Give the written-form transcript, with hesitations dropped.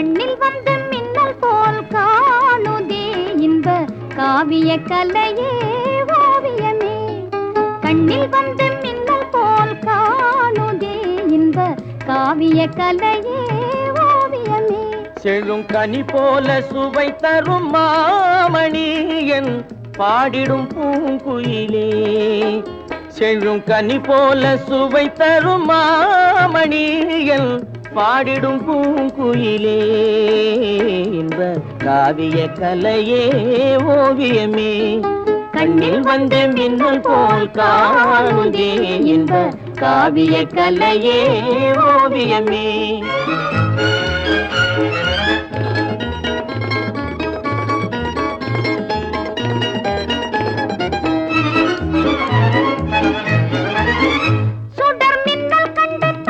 கண்ணில் வந்து மின்னல் போல் காணுதே இன்ப காவிய கலையே ஓவியமே. கண்ணில் வந்து மின்னல் போல் காணுதே இன்ப காவிய கலையே ஓவியமே. செழும் கனி போல சுவை தரும் மாமணி என் பாடிடும் பூங்குயிலே. செழும் கனி போல சுவை தரும் மாமணி என் பாடிடும் பூங்குயிலே. இன்ப காவிய கலையே ஓவியமே. கண்ணில் வந்து மின்னல் போல் காணுதே இன்ப காவிய கலையே ஓவியமே.